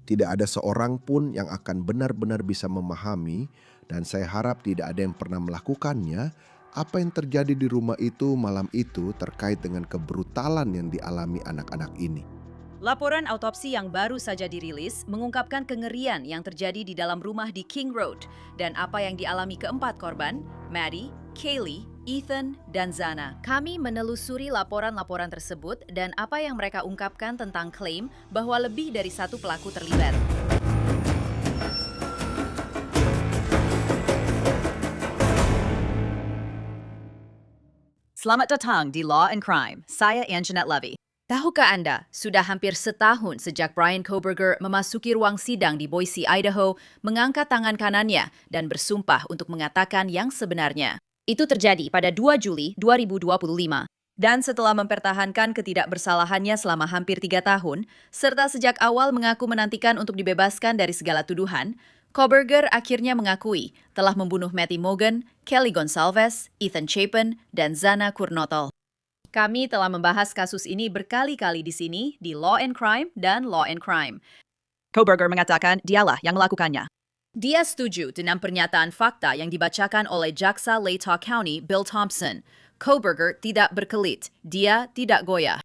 Tidak ada seorang pun yang akan benar-benar bisa memahami, dan saya harap tidak ada yang pernah melakukannya, apa yang terjadi di rumah itu malam itu terkait dengan kebrutalan yang dialami anak-anak ini. Laporan autopsi yang baru saja dirilis mengungkapkan kengerian yang terjadi di dalam rumah di King Road dan apa yang dialami keempat korban, Maddie, Kaylee, Ethan, dan Zana. Kami menelusuri laporan-laporan tersebut dan apa yang mereka ungkapkan tentang klaim bahwa lebih dari satu pelaku terlibat. Selamat datang di Law and Crime. Saya Anjanette Levy. Tahukah Anda, sudah hampir setahun sejak Bryan Kohberger memasuki ruang sidang di Boise, Idaho, mengangkat tangan kanannya dan bersumpah untuk mengatakan yang sebenarnya. Itu terjadi pada 2 Juli 2025. Dan setelah mempertahankan ketidakbersalahannya selama hampir 3 tahun, serta sejak awal mengaku menantikan untuk dibebaskan dari segala tuduhan, Kohberger akhirnya mengakui telah membunuh Matthew Mogen, Kelly Gonsalves, Ethan Chapin, dan Zana Kurnotol. Kami telah membahas kasus ini berkali-kali di sini, di Law and Crime dan Law and Crime. Kohberger mengatakan dialah yang melakukannya. Dia setuju dengan pernyataan fakta yang dibacakan oleh Jaksa Latah County, Bill Thompson. Kohberger tidak berkelit, dia tidak goyah.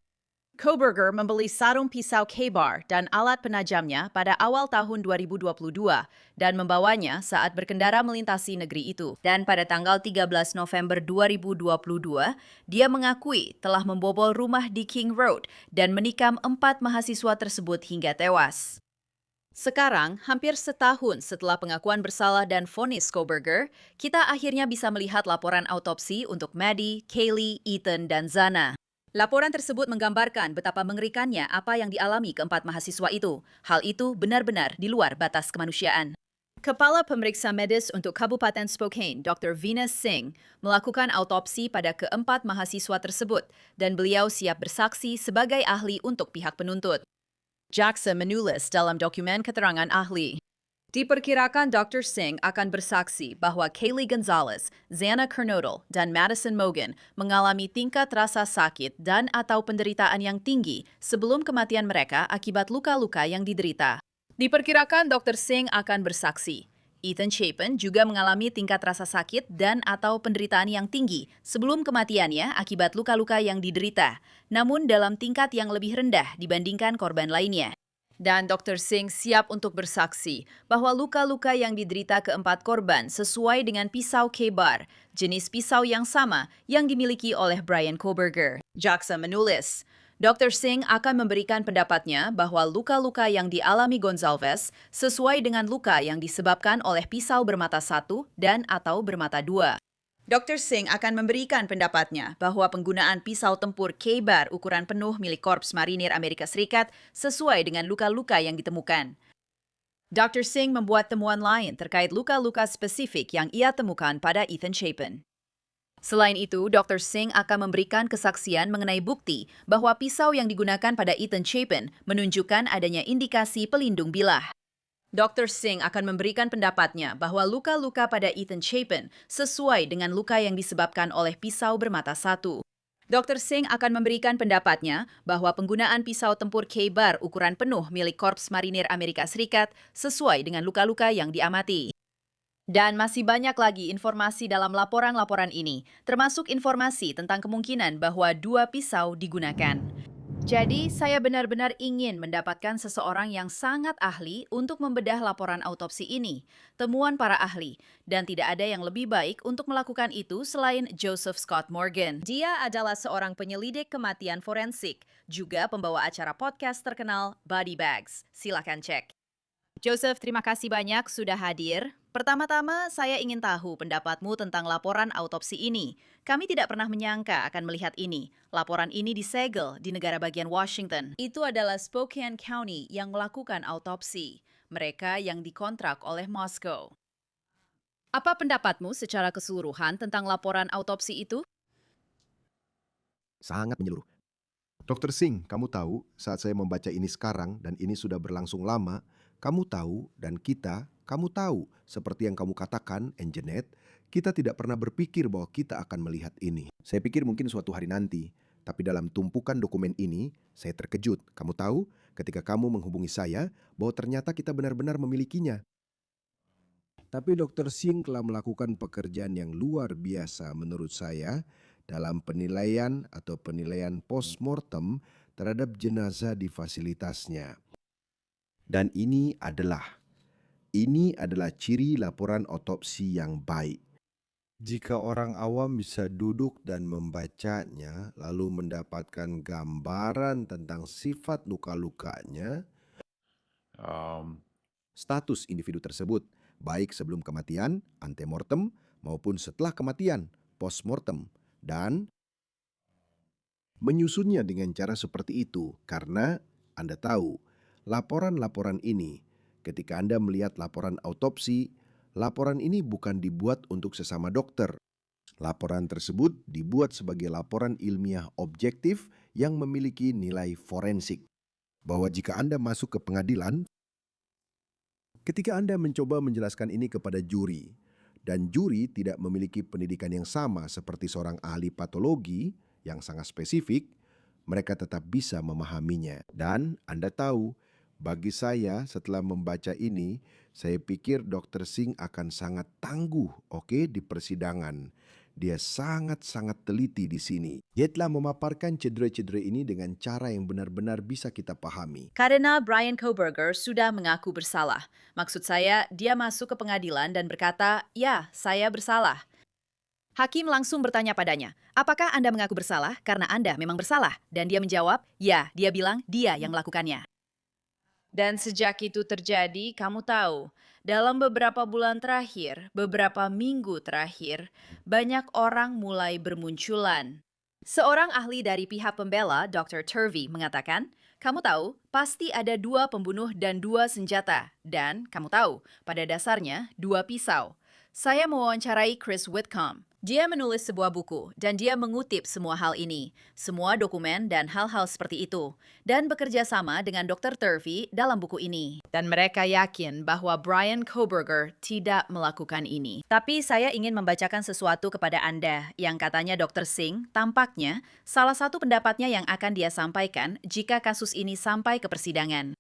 Kohberger membeli sarung pisau K-Bar dan alat penajamnya pada awal tahun 2022 dan membawanya saat berkendara melintasi negeri itu. Dan pada tanggal 13 November 2022, dia mengakui telah membobol rumah di King Road dan menikam 4 mahasiswa tersebut hingga tewas. Sekarang, hampir setahun setelah pengakuan bersalah dan vonis Kohberger, kita akhirnya bisa melihat laporan autopsi untuk Maddie, Kaylee, Ethan, dan Zana. Laporan tersebut menggambarkan betapa mengerikannya apa yang dialami keempat mahasiswa itu. Hal itu benar-benar di luar batas kemanusiaan. Kepala Pemeriksa Medis untuk Kabupaten Spokane, Dr. Venus Singh, melakukan autopsi pada keempat mahasiswa tersebut dan beliau siap bersaksi sebagai ahli untuk pihak penuntut. Jaksa menulis dalam dokumen keterangan ahli. Diperkirakan Dr. Singh akan bersaksi bahwa Kaylee Gonzalez, Zana Kurnotol, dan Madison Mogen mengalami tingkat rasa sakit dan atau penderitaan yang tinggi sebelum kematian mereka akibat luka-luka yang diderita. Diperkirakan Dr. Singh akan bersaksi. Ethan Chapin juga mengalami tingkat rasa sakit dan atau penderitaan yang tinggi sebelum kematiannya akibat luka-luka yang diderita, namun dalam tingkat yang lebih rendah dibandingkan korban lainnya. Dan Dr. Singh siap untuk bersaksi bahwa luka-luka yang diderita keempat korban sesuai dengan pisau K-Bar, jenis pisau yang sama yang dimiliki oleh Bryan Kohberger. Jaksa menulis, Dr. Singh akan memberikan pendapatnya bahwa luka-luka yang dialami Gonsalves sesuai dengan luka yang disebabkan oleh pisau bermata satu dan atau bermata dua. Dr. Singh akan memberikan pendapatnya bahwa penggunaan pisau tempur K-Bar ukuran penuh milik Korps Marinir Amerika Serikat sesuai dengan luka-luka yang ditemukan. Dr. Singh membuat temuan lain terkait luka-luka spesifik yang ia temukan pada Ethan Chapin. Selain itu, Dr. Singh akan memberikan kesaksian mengenai bukti bahwa pisau yang digunakan pada Ethan Chapin menunjukkan adanya indikasi pelindung bilah. Dr. Singh akan memberikan pendapatnya bahwa luka-luka pada Ethan Chapin sesuai dengan luka yang disebabkan oleh pisau bermata satu. Dr. Singh akan memberikan pendapatnya bahwa penggunaan pisau tempur K-Bar ukuran penuh milik Korps Marinir Amerika Serikat sesuai dengan luka-luka yang diamati. Dan masih banyak lagi informasi dalam laporan-laporan ini, termasuk informasi tentang kemungkinan bahwa 2 pisau digunakan. Jadi, saya benar-benar ingin mendapatkan seseorang yang sangat ahli untuk membedah laporan autopsi ini, temuan para ahli, dan tidak ada yang lebih baik untuk melakukan itu selain Joseph Scott Morgan. Dia adalah seorang penyelidik kematian forensik, juga pembawa acara podcast terkenal Body Bags. Silakan cek. Joseph, terima kasih banyak sudah hadir. Pertama-tama, saya ingin tahu pendapatmu tentang laporan autopsi ini. Kami tidak pernah menyangka akan melihat ini. Laporan ini disegel di negara bagian Washington. Itu adalah Spokane County yang melakukan autopsi. Mereka yang dikontrak oleh Moscow. Apa pendapatmu secara keseluruhan tentang laporan autopsi itu? Sangat menyeluruh. Dr. Singh, kamu tahu saat saya membaca ini sekarang dan ini sudah berlangsung lama, kamu tahu dan kamu tahu, seperti yang kamu katakan, Anjanette, kita tidak pernah berpikir bahwa kita akan melihat ini. Saya pikir mungkin suatu hari nanti, Tapi dalam tumpukan dokumen ini, saya terkejut. Kamu tahu, ketika kamu menghubungi saya, bahwa ternyata kita benar-benar memilikinya. Tapi Dr. Singh telah melakukan pekerjaan yang luar biasa menurut saya dalam penilaian atau penilaian postmortem terhadap jenazah di fasilitasnya. Dan ini adalah ciri laporan otopsi yang baik. Jika orang awam bisa duduk dan membacanya, lalu mendapatkan gambaran tentang sifat luka-lukanya, status individu tersebut, baik sebelum kematian, antemortem, maupun setelah kematian, postmortem, dan menyusunnya dengan cara seperti itu, karena Anda tahu, laporan-laporan ini, ketika Anda melihat laporan autopsi, laporan ini bukan dibuat untuk sesama dokter. Laporan tersebut dibuat sebagai laporan ilmiah objektif yang memiliki nilai forensik. Bahwa jika Anda masuk ke pengadilan, ketika Anda mencoba menjelaskan ini kepada juri, dan juri tidak memiliki pendidikan yang sama seperti seorang ahli patologi yang sangat spesifik, mereka tetap bisa memahaminya. Dan Anda tahu, bagi saya setelah membaca ini, saya pikir Dr. Singh akan sangat tangguh, di persidangan. Dia sangat-sangat teliti di sini. Dia telah memaparkan cedera-cedera ini dengan cara yang benar-benar bisa kita pahami. Karena Brian Kohberger sudah mengaku bersalah. Maksud saya, dia masuk ke pengadilan dan berkata, ya, saya bersalah. Hakim langsung bertanya padanya, apakah Anda mengaku bersalah karena Anda memang bersalah? Dan dia menjawab, ya, dia bilang dia yang melakukannya. Dan sejak itu terjadi, kamu tahu, dalam beberapa bulan terakhir, beberapa minggu terakhir, banyak orang mulai bermunculan. Seorang ahli dari pihak pembela, Dr. Turvey, mengatakan, kamu tahu, pasti ada 2 pembunuh dan 2 senjata. Dan kamu tahu, pada dasarnya 2 pisau. Saya mewawancarai Chris Whitcomb. Dia menulis sebuah buku dan dia mengutip semua hal ini, semua dokumen dan hal-hal seperti itu, dan bekerja sama dengan Dr. Turvey dalam buku ini. Dan mereka yakin bahwa Brian Kohberger tidak melakukan ini. Tapi saya ingin membacakan sesuatu kepada Anda yang katanya Dr. Singh tampaknya salah satu pendapatnya yang akan dia sampaikan jika kasus ini sampai ke persidangan.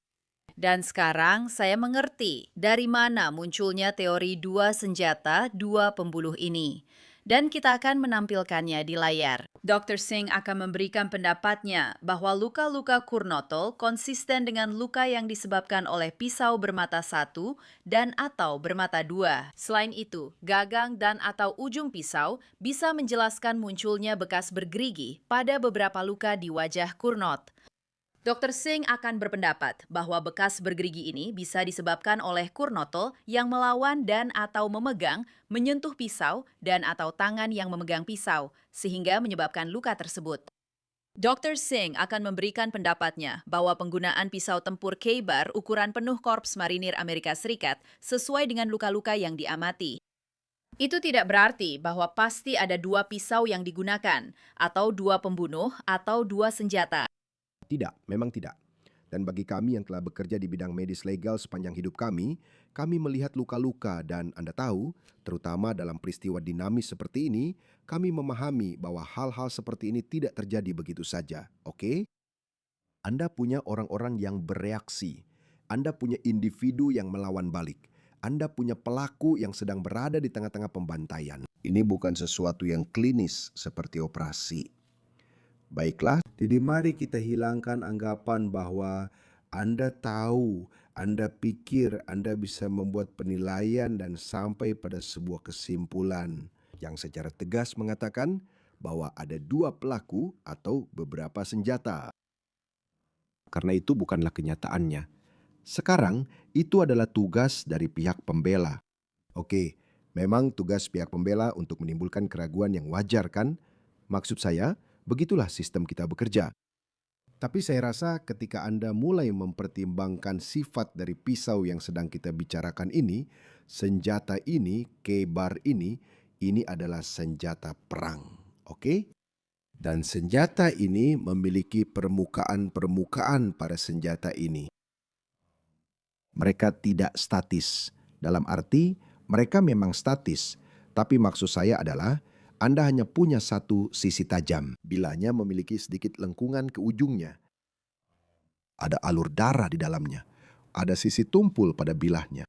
Dan sekarang saya mengerti dari mana munculnya teori 2 senjata, 2 pembunuh ini. Dan kita akan menampilkannya di layar. Dr. Singh akan memberikan pendapatnya bahwa luka-luka Kurnotol konsisten dengan luka yang disebabkan oleh pisau bermata 1 dan atau bermata 2. Selain itu, gagang dan atau ujung pisau bisa menjelaskan munculnya bekas bergerigi pada beberapa luka di wajah Kurnot. Dr. Singh akan berpendapat bahwa bekas bergerigi ini bisa disebabkan oleh Kurnotol yang melawan dan atau memegang, menyentuh pisau dan atau tangan yang memegang pisau, sehingga menyebabkan luka tersebut. Dr. Singh akan memberikan pendapatnya bahwa penggunaan pisau tempur K-Bar ukuran penuh Korps Marinir Amerika Serikat sesuai dengan luka-luka yang diamati. Itu tidak berarti bahwa pasti ada 2 pisau yang digunakan, atau 2 pembunuh, atau 2 senjata. Tidak, memang tidak. Dan bagi kami yang telah bekerja di bidang medis legal sepanjang hidup kami melihat luka-luka dan Anda tahu, terutama dalam peristiwa dinamis seperti ini, kami memahami bahwa hal-hal seperti ini tidak terjadi begitu saja, oke? Anda punya orang-orang yang bereaksi. Anda punya individu yang melawan balik. Anda punya pelaku yang sedang berada di tengah-tengah pembantaian. Ini bukan sesuatu yang klinis seperti operasi. Baiklah, jadi mari kita hilangkan anggapan bahwa Anda tahu, Anda pikir Anda bisa membuat penilaian dan sampai pada sebuah kesimpulan yang secara tegas mengatakan bahwa ada 2 pelaku atau beberapa senjata. Karena itu bukanlah kenyataannya. Sekarang, itu adalah tugas dari pihak pembela. Oke, memang tugas pihak pembela untuk menimbulkan keraguan yang wajar kan? Maksud saya, begitulah sistem kita bekerja. Tapi saya rasa ketika Anda mulai mempertimbangkan sifat dari pisau yang sedang kita bicarakan ini, senjata ini, K-Bar ini adalah senjata perang. Oke? Dan senjata ini memiliki permukaan-permukaan pada senjata ini. Mereka tidak statis. Dalam arti, mereka memang statis. Tapi maksud saya adalah, Anda hanya punya satu sisi tajam. Bilanya memiliki sedikit lengkungan ke ujungnya. Ada alur darah di dalamnya. Ada sisi tumpul pada bilahnya.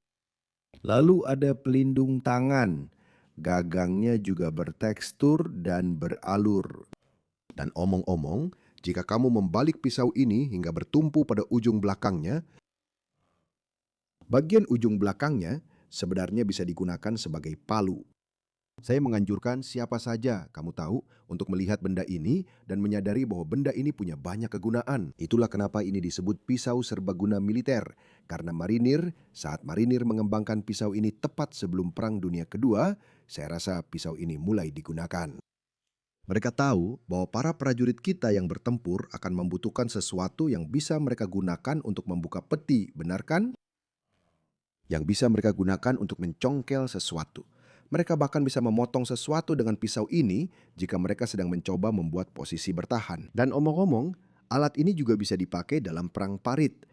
Lalu ada pelindung tangan. Gagangnya juga bertekstur dan beralur. Dan omong-omong, jika kamu membalik pisau ini hingga bertumpu pada ujung belakangnya, bagian ujung belakangnya sebenarnya bisa digunakan sebagai palu. Saya menganjurkan siapa saja, kamu tahu, untuk melihat benda ini dan menyadari bahwa benda ini punya banyak kegunaan. Itulah kenapa ini disebut pisau serbaguna militer. Karena saat marinir mengembangkan pisau ini tepat sebelum Perang Dunia Kedua, saya rasa pisau ini mulai digunakan. Mereka tahu bahwa para prajurit kita yang bertempur akan membutuhkan sesuatu yang bisa mereka gunakan untuk membuka peti, benar kan? Yang bisa mereka gunakan untuk mencongkel sesuatu. Mereka bahkan bisa memotong sesuatu dengan pisau ini jika mereka sedang mencoba membuat posisi bertahan. Dan omong-omong, alat ini juga bisa dipakai dalam perang parit.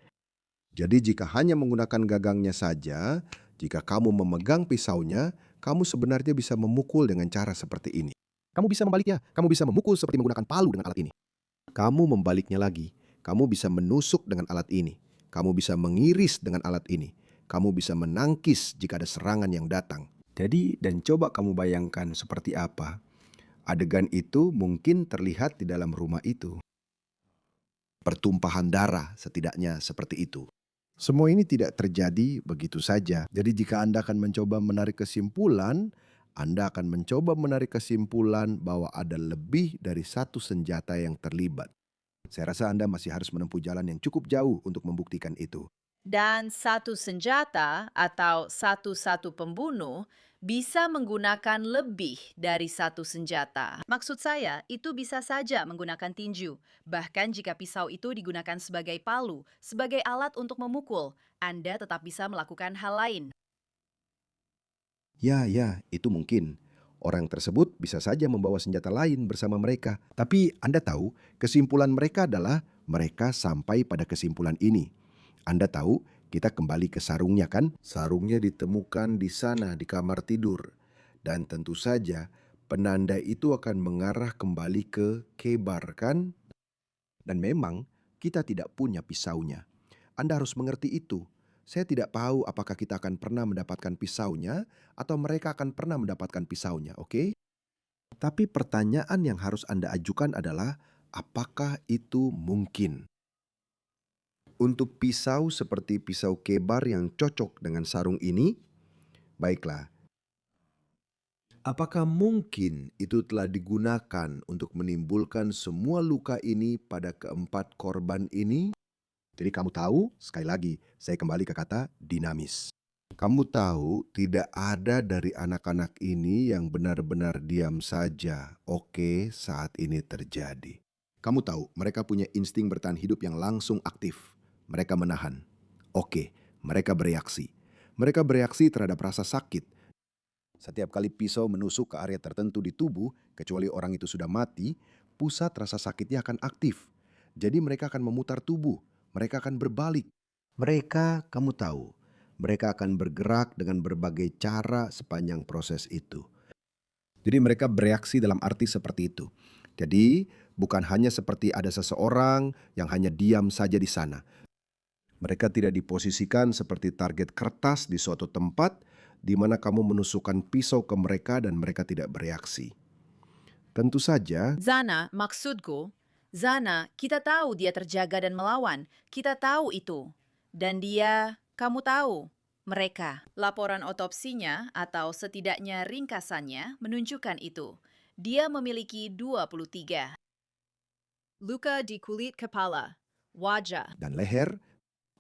Jadi jika hanya menggunakan gagangnya saja, jika kamu memegang pisaunya, kamu sebenarnya bisa memukul dengan cara seperti ini. Kamu bisa membaliknya, kamu bisa memukul seperti menggunakan palu dengan alat ini. Kamu membaliknya lagi, kamu bisa menusuk dengan alat ini. Kamu bisa mengiris dengan alat ini. Kamu bisa menangkis jika ada serangan yang datang. Jadi, dan coba kamu bayangkan seperti apa adegan itu mungkin terlihat di dalam rumah itu. Pertumpahan darah setidaknya seperti itu. Semua ini tidak terjadi begitu saja. Jadi jika Anda akan mencoba menarik kesimpulan, Anda akan mencoba menarik kesimpulan bahwa ada lebih dari satu senjata yang terlibat. Saya rasa Anda masih harus menempuh jalan yang cukup jauh untuk membuktikan itu. Dan satu senjata atau satu pembunuh bisa menggunakan lebih dari satu senjata. Maksud saya, itu bisa saja menggunakan tinju. Bahkan jika pisau itu digunakan sebagai palu, sebagai alat untuk memukul, Anda tetap bisa melakukan hal lain. Ya, itu mungkin. Orang tersebut bisa saja membawa senjata lain bersama mereka. Tapi Anda tahu, kesimpulan mereka adalah mereka sampai pada kesimpulan ini. Anda tahu, kita kembali ke sarungnya kan? Sarungnya ditemukan di sana di kamar tidur. Dan tentu saja, penanda itu akan mengarah kembali ke Kebar kan? Dan memang, kita tidak punya pisaunya. Anda harus mengerti itu. Saya tidak tahu apakah kita akan pernah mendapatkan pisaunya atau mereka akan pernah mendapatkan pisaunya, oke? Tapi pertanyaan yang harus Anda ajukan adalah, apakah itu mungkin? Untuk pisau seperti pisau Kebar yang cocok dengan sarung ini, baiklah. Apakah mungkin itu telah digunakan untuk menimbulkan semua luka ini pada keempat korban ini? Jadi kamu tahu, sekali lagi, saya kembali ke kata dinamis. Kamu tahu tidak ada dari anak-anak ini yang benar-benar diam saja, oke, saat ini terjadi. Kamu tahu, mereka punya insting bertahan hidup yang langsung aktif. Mereka menahan. Oke, mereka bereaksi. Mereka bereaksi terhadap rasa sakit. Setiap kali pisau menusuk ke area tertentu di tubuh, kecuali orang itu sudah mati, pusat rasa sakitnya akan aktif. Jadi mereka akan memutar tubuh. Mereka akan berbalik. Mereka, kamu tahu, mereka akan bergerak dengan berbagai cara sepanjang proses itu. Jadi mereka bereaksi dalam arti seperti itu. Jadi bukan hanya seperti ada seseorang yang hanya diam saja di sana. Mereka tidak diposisikan seperti target kertas di suatu tempat di mana kamu menusukkan pisau ke mereka dan mereka tidak bereaksi. Tentu saja, Zana, maksudku, Zana, kita tahu dia terjaga dan melawan. Kita tahu itu. Dan dia, kamu tahu, mereka. Laporan otopsinya atau setidaknya ringkasannya menunjukkan itu. Dia memiliki 23 luka di kulit kepala, wajah, dan leher,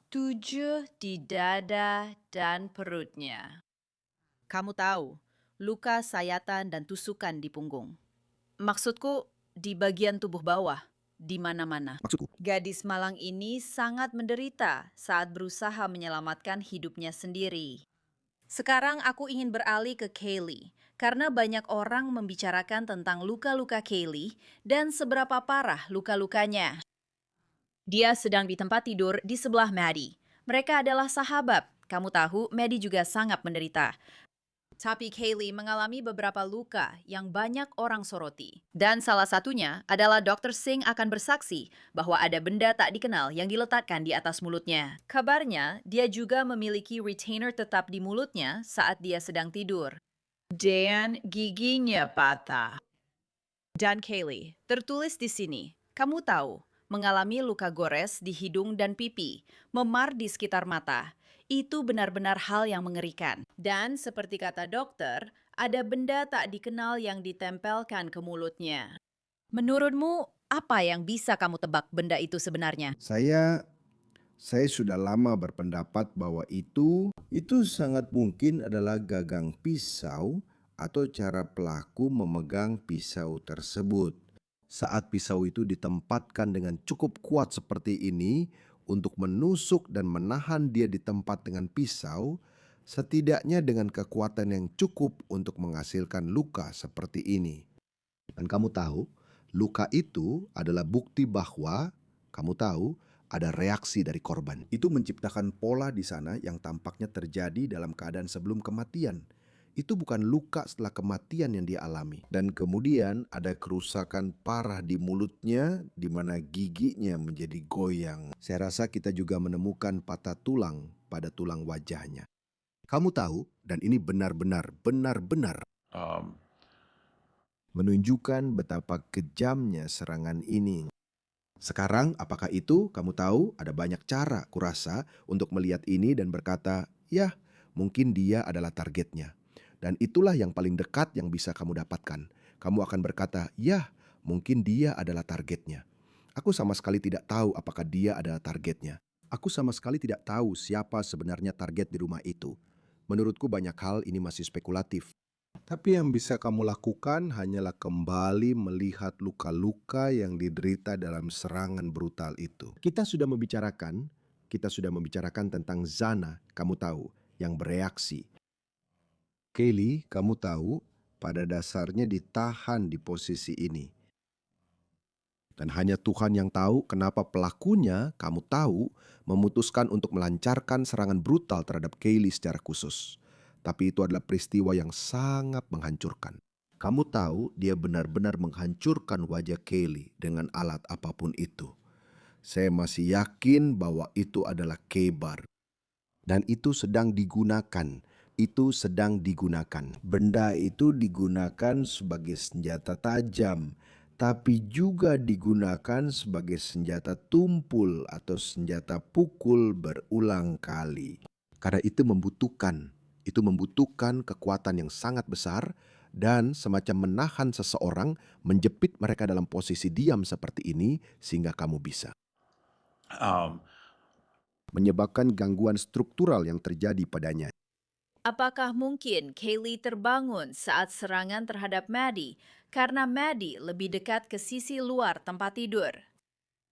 7 di dada dan perutnya. Kamu tahu, luka sayatan dan tusukan di punggung. Maksudku, di bagian tubuh bawah, di mana-mana. maksudku, Gadis malang ini sangat menderita saat berusaha menyelamatkan hidupnya sendiri. Sekarang aku ingin beralih ke Kaylee, karena banyak orang membicarakan tentang luka-luka Kaylee dan seberapa parah luka-lukanya. Dia sedang di tempat tidur di sebelah Maddie. Mereka adalah sahabat. Kamu tahu, Maddie juga sangat menderita. Tapi Kaylee mengalami beberapa luka yang banyak orang soroti. Dan salah satunya adalah Dr. Singh akan bersaksi bahwa ada benda tak dikenal yang diletakkan di atas mulutnya. Kabarnya, dia juga memiliki retainer tetap di mulutnya saat dia sedang tidur. Dan giginya patah. Dan Kaylee, tertulis di sini, kamu tahu, mengalami luka gores di hidung dan pipi, memar di sekitar mata. Itu benar-benar hal yang mengerikan. Dan seperti kata dokter, ada benda tak dikenal yang ditempelkan ke mulutnya. Menurutmu, apa yang bisa kamu tebak benda itu sebenarnya? Saya sudah lama berpendapat bahwa itu sangat mungkin adalah gagang pisau atau cara pelaku memegang pisau tersebut. Saat pisau itu ditempatkan dengan cukup kuat seperti ini untuk menusuk dan menahan dia di tempat dengan pisau, setidaknya dengan kekuatan yang cukup untuk menghasilkan luka seperti ini. Dan kamu tahu, luka itu adalah bukti bahwa kamu tahu ada reaksi dari korban. Itu menciptakan pola di sana yang tampaknya terjadi dalam keadaan sebelum kematian. Itu bukan luka setelah kematian yang dia alami. Dan kemudian ada kerusakan parah di mulutnya di mana giginya menjadi goyang. Saya rasa kita juga menemukan patah tulang pada tulang wajahnya. Kamu tahu, dan ini benar-benar menunjukkan betapa kejamnya serangan ini. Sekarang, apakah itu? Kamu tahu, ada banyak cara kurasa untuk melihat ini dan berkata, ya, mungkin dia adalah targetnya. Dan itulah yang paling dekat yang bisa kamu dapatkan. Kamu akan berkata, ya, mungkin dia adalah targetnya. Aku sama sekali tidak tahu apakah dia adalah targetnya. Aku sama sekali tidak tahu siapa sebenarnya target di rumah itu. Menurutku banyak hal ini masih spekulatif. Tapi yang bisa kamu lakukan hanyalah kembali melihat luka-luka yang diderita dalam serangan brutal itu. Kita sudah membicarakan tentang Zana, kamu tahu, yang bereaksi. Kaylee, kamu tahu, pada dasarnya ditahan di posisi ini. Dan hanya Tuhan yang tahu kenapa pelakunya, kamu tahu, memutuskan untuk melancarkan serangan brutal terhadap Kaylee secara khusus. Tapi itu adalah peristiwa yang sangat menghancurkan. Kamu tahu dia benar-benar menghancurkan wajah Kaylee dengan alat apapun itu. Saya masih yakin bahwa itu adalah K-bar. Dan itu sedang digunakan. Benda itu digunakan sebagai senjata tajam, tapi juga digunakan sebagai senjata tumpul atau senjata pukul berulang kali. Karena itu membutuhkan kekuatan yang sangat besar dan semacam menahan seseorang, menjepit mereka dalam posisi diam seperti ini sehingga kamu bisa. Menyebabkan gangguan struktural yang terjadi padanya. Apakah mungkin Kaylee terbangun saat serangan terhadap Maddie karena Maddie lebih dekat ke sisi luar tempat tidur?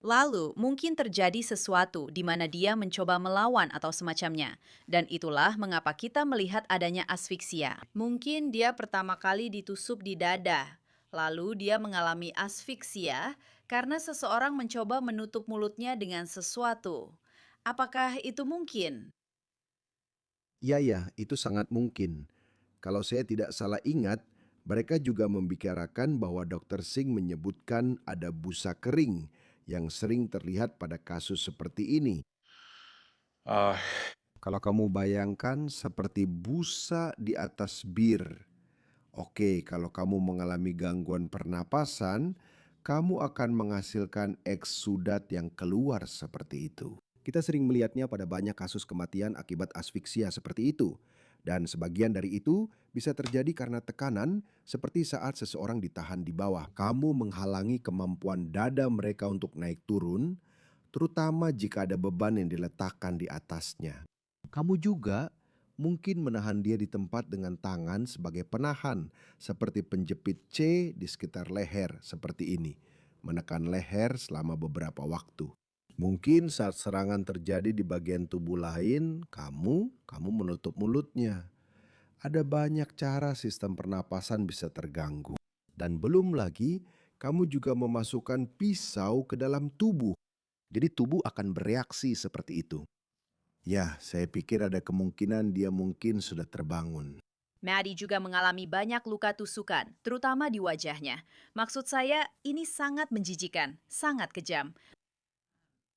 Lalu mungkin terjadi sesuatu di mana dia mencoba melawan atau semacamnya. Dan itulah mengapa kita melihat adanya asfiksia. Mungkin dia pertama kali ditusuk di dada. Lalu dia mengalami asfiksia karena seseorang mencoba menutup mulutnya dengan sesuatu. Apakah itu mungkin? Ya, itu sangat mungkin. Kalau saya tidak salah ingat, mereka juga membicarakan bahwa Dr. Singh menyebutkan ada busa kering yang sering terlihat pada kasus seperti ini. Kalau kamu bayangkan seperti busa di atas bir. Oke, kalau kamu mengalami gangguan pernapasan, kamu akan menghasilkan eksudat yang keluar seperti itu. Kita sering melihatnya pada banyak kasus kematian akibat asfiksia seperti itu. Dan sebagian dari itu bisa terjadi karena tekanan seperti saat seseorang ditahan di bawah. Kamu menghalangi kemampuan dada mereka untuk naik turun, terutama jika ada beban yang diletakkan di atasnya. Kamu juga mungkin menahan dia di tempat dengan tangan sebagai penahan, seperti penjepit C di sekitar leher seperti ini, menekan leher selama beberapa waktu. Mungkin saat serangan terjadi di bagian tubuh lain, kamu menutup mulutnya. Ada banyak cara sistem pernapasan bisa terganggu. Dan belum lagi, kamu juga memasukkan pisau ke dalam tubuh. Jadi tubuh akan bereaksi seperti itu. Ya, saya pikir ada kemungkinan dia mungkin sudah terbangun. Maddie juga mengalami banyak luka tusukan, terutama di wajahnya. Maksud saya, ini sangat menjijikan, sangat kejam.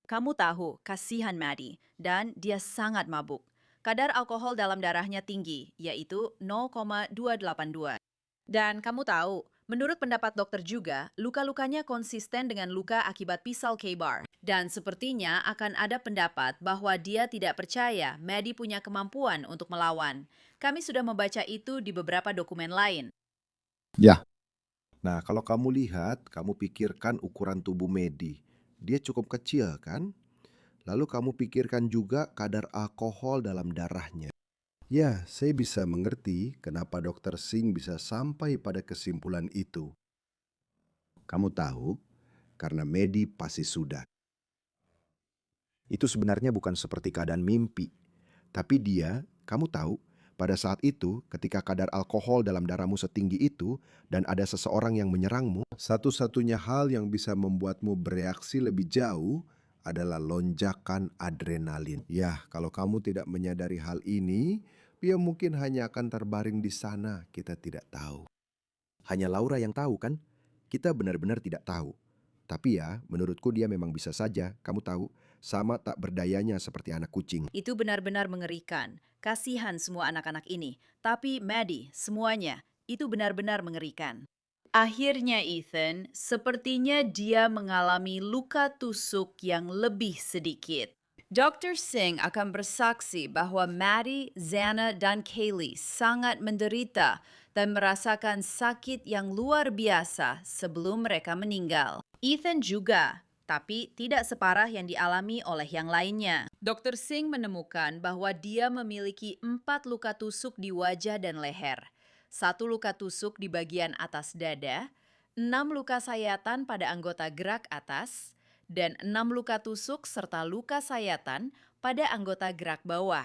Kamu tahu, kasihan Maddie, dan dia sangat mabuk. Kadar alkohol dalam darahnya tinggi, yaitu 0,282. Dan kamu tahu, menurut pendapat dokter juga, luka-lukanya konsisten dengan luka akibat pisau K-bar. Dan sepertinya akan ada pendapat bahwa dia tidak percaya Maddie punya kemampuan untuk melawan. Kami sudah membaca itu di beberapa dokumen lain. Ya. Nah, kalau kamu lihat, kamu pikirkan ukuran tubuh Maddie. Dia cukup kecil kan? Lalu kamu pikirkan juga kadar alkohol dalam darahnya. Ya, saya bisa mengerti kenapa Dr. Singh bisa sampai pada kesimpulan itu. Kamu tahu, karena Maddie pasti sudah. Itu sebenarnya bukan seperti keadaan mimpi. Tapi dia, kamu tahu, pada saat itu ketika kadar alkohol dalam darahmu setinggi itu dan ada seseorang yang menyerangmu, satu-satunya hal yang bisa membuatmu bereaksi lebih jauh adalah lonjakan adrenalin. Ya, kalau kamu tidak menyadari hal ini, dia mungkin hanya akan terbaring di sana, kita tidak tahu. Hanya Laura yang tahu kan? Kita benar-benar tidak tahu. Tapi ya, menurutku dia memang bisa saja, kamu tahu, sama tak berdayanya seperti anak kucing. Itu benar-benar mengerikan. Kasihan semua anak-anak ini. Tapi Maddie, semuanya, itu benar-benar mengerikan. Akhirnya Ethan, sepertinya dia mengalami luka tusuk yang lebih sedikit. Dr. Singh akan bersaksi bahwa Maddie, Xana, dan Kaylee sangat menderita dan merasakan sakit yang luar biasa sebelum mereka meninggal. Ethan juga, tapi tidak separah yang dialami oleh yang lainnya. Dr. Singh menemukan bahwa dia memiliki 4 luka tusuk di wajah dan leher, 1 luka tusuk di bagian atas dada, 6 luka sayatan pada anggota gerak atas, dan 6 luka tusuk serta luka sayatan pada anggota gerak bawah.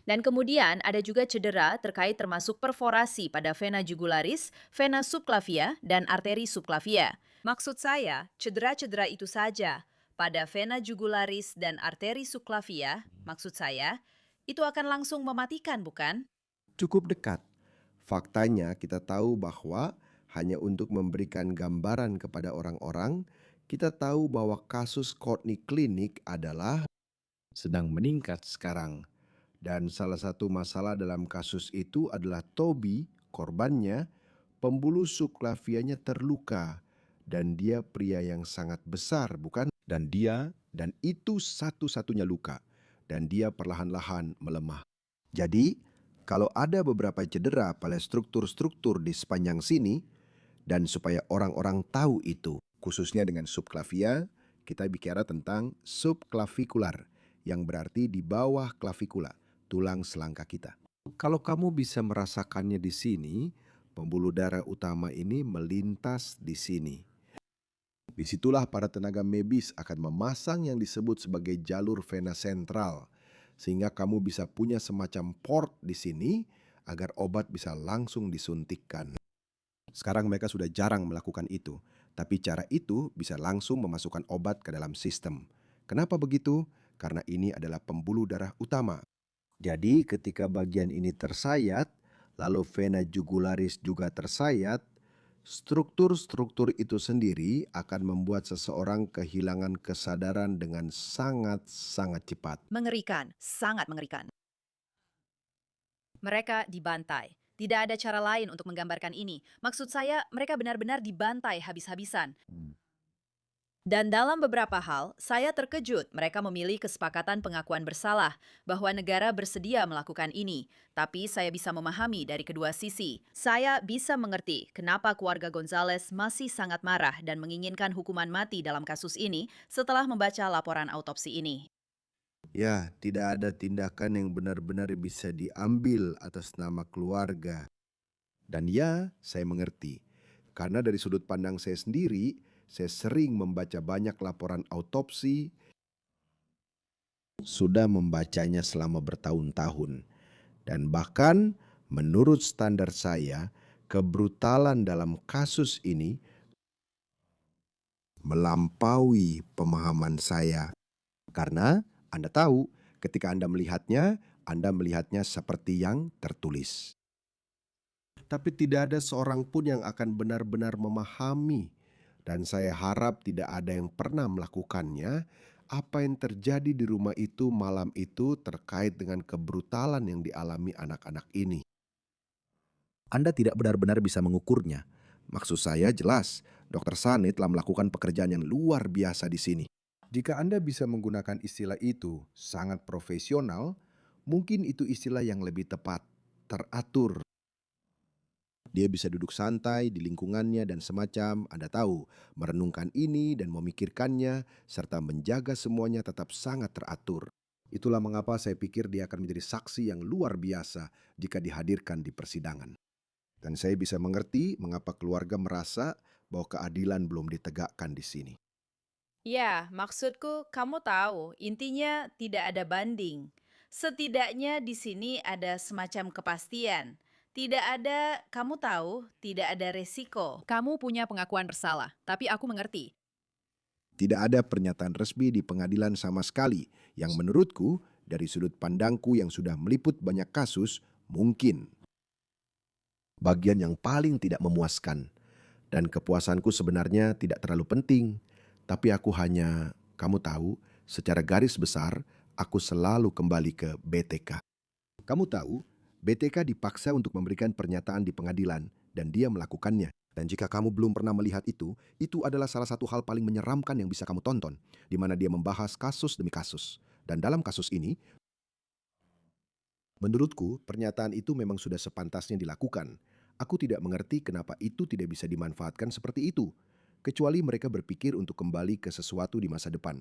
Dan kemudian ada juga cedera terkait termasuk perforasi pada vena jugularis, vena subclavia, dan arteri subclavia. Maksud saya, cedera-cedera itu saja pada vena jugularis dan arteri subclavia, maksud saya, itu akan langsung mematikan, bukan? Cukup dekat. Faktanya kita tahu bahwa hanya untuk memberikan gambaran kepada orang-orang, kita tahu bahwa kasus Courtney Clinic adalah sedang meningkat sekarang. Dan salah satu masalah dalam kasus itu adalah Toby, korbannya, pembuluh subclavianya terluka. Dan dia pria yang sangat besar, bukan? Dan itu satu-satunya luka. Dan dia perlahan-lahan melemah. Jadi, kalau ada beberapa cedera pada struktur-struktur di sepanjang sini, dan supaya orang-orang tahu itu, khususnya dengan subclavia, kita bicara tentang subclavikular, yang berarti di bawah klavikula, tulang selangka kita. Kalau kamu bisa merasakannya di sini, pembuluh darah utama ini melintas di sini. Disitulah para tenaga medis akan memasang yang disebut sebagai jalur vena sentral, sehingga kamu bisa punya semacam port di sini agar obat bisa langsung disuntikkan. Sekarang mereka sudah jarang melakukan itu, tapi cara itu bisa langsung memasukkan obat ke dalam sistem. Kenapa begitu? Karena ini adalah pembuluh darah utama. Jadi ketika bagian ini tersayat, lalu vena jugularis juga tersayat, struktur-struktur itu sendiri akan membuat seseorang kehilangan kesadaran dengan sangat-sangat cepat. Mengerikan, sangat mengerikan. Mereka dibantai. Tidak ada cara lain untuk menggambarkan ini. Maksud saya, mereka benar-benar dibantai habis-habisan. Dan dalam beberapa hal, saya terkejut mereka memilih kesepakatan pengakuan bersalah bahwa negara bersedia melakukan ini. Tapi saya bisa memahami dari kedua sisi. Saya bisa mengerti kenapa keluarga Gonzales masih sangat marah dan menginginkan hukuman mati dalam kasus ini setelah membaca laporan autopsi ini. Ya, tidak ada tindakan yang benar-benar bisa diambil atas nama keluarga. Dan ya, saya mengerti. Karena dari sudut pandang saya sendiri, saya sering membaca banyak laporan autopsi, sudah membacanya selama bertahun-tahun. Dan bahkan menurut standar saya, kebrutalan dalam kasus ini melampaui pemahaman saya. Karena Anda tahu, ketika Anda melihatnya seperti yang tertulis. Tapi tidak ada seorang pun yang akan benar-benar memahami. Dan saya harap tidak ada yang pernah melakukannya. Apa yang terjadi di rumah itu malam itu terkait dengan kebrutalan yang dialami anak-anak ini. Anda tidak benar-benar bisa mengukurnya. Maksud saya jelas, Dr. Sane telah melakukan pekerjaan yang luar biasa di sini. Jika Anda bisa menggunakan istilah itu sangat profesional, mungkin itu istilah yang lebih tepat, teratur. Dia bisa duduk santai di lingkungannya dan semacam, Anda tahu, merenungkan ini dan memikirkannya, serta menjaga semuanya tetap sangat teratur. Itulah mengapa saya pikir dia akan menjadi saksi yang luar biasa jika dihadirkan di persidangan. Dan saya bisa mengerti mengapa keluarga merasa bahwa keadilan belum ditegakkan di sini. Ya, maksudku kamu tahu, intinya tidak ada banding. Setidaknya di sini ada semacam kepastian. Tidak ada, kamu tahu, tidak ada resiko. Kamu punya pengakuan bersalah, tapi aku mengerti. Tidak ada pernyataan resmi di pengadilan sama sekali yang menurutku dari sudut pandangku yang sudah meliput banyak kasus mungkin bagian yang paling tidak memuaskan. Dan kepuasanku sebenarnya tidak terlalu penting, tapi aku hanya, kamu tahu, secara garis besar aku selalu kembali ke BTK. Kamu tahu, BTK dipaksa untuk memberikan pernyataan di pengadilan dan dia melakukannya. Dan jika kamu belum pernah melihat itu adalah salah satu hal paling menyeramkan yang bisa kamu tonton, di mana dia membahas kasus demi kasus. Dan dalam kasus ini, menurutku pernyataan itu memang sudah sepantasnya dilakukan. Aku tidak mengerti kenapa itu tidak bisa dimanfaatkan seperti itu, kecuali mereka berpikir untuk kembali ke sesuatu di masa depan.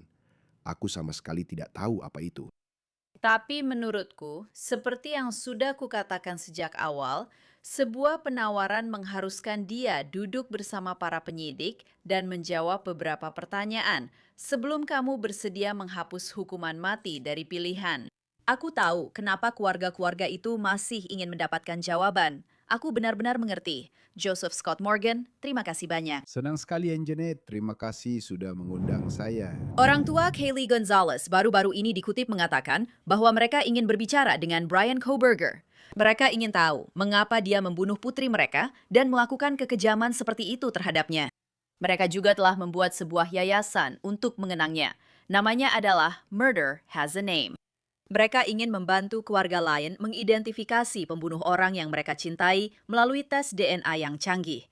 Aku sama sekali tidak tahu apa itu. Tapi menurutku, seperti yang sudah kukatakan sejak awal, sebuah penawaran mengharuskan dia duduk bersama para penyidik dan menjawab beberapa pertanyaan sebelum kamu bersedia menghapus hukuman mati dari pilihan. Aku tahu kenapa keluarga-keluarga itu masih ingin mendapatkan jawaban. Aku benar-benar mengerti. Joseph Scott Morgan, terima kasih banyak. Senang sekali Janet, terima kasih sudah mengundang saya. Orang tua Kaylee Gonzalez baru-baru ini dikutip mengatakan bahwa mereka ingin berbicara dengan Brian Kohberger. Mereka ingin tahu mengapa dia membunuh putri mereka dan melakukan kekejaman seperti itu terhadapnya. Mereka juga telah membuat sebuah yayasan untuk mengenangnya. Namanya adalah Murder Has a Name. Mereka ingin membantu keluarga lain mengidentifikasi pembunuh orang yang mereka cintai melalui tes DNA yang canggih.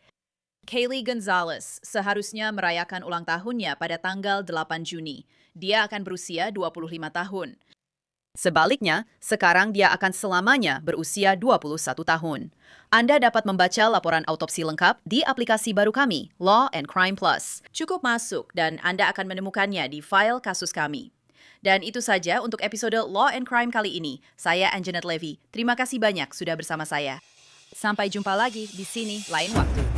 Kaylee Gonzalez seharusnya merayakan ulang tahunnya pada tanggal 8 Juni. Dia akan berusia 25 tahun. Sebaliknya, sekarang dia akan selamanya berusia 21 tahun. Anda dapat membaca laporan autopsi lengkap di aplikasi baru kami, Law and Crime Plus. Cukup masuk dan Anda akan menemukannya di file kasus kami. Dan itu saja untuk episode Law and Crime kali ini. Saya Anjanette Levy. Terima kasih banyak sudah bersama saya. Sampai jumpa lagi di sini lain waktu.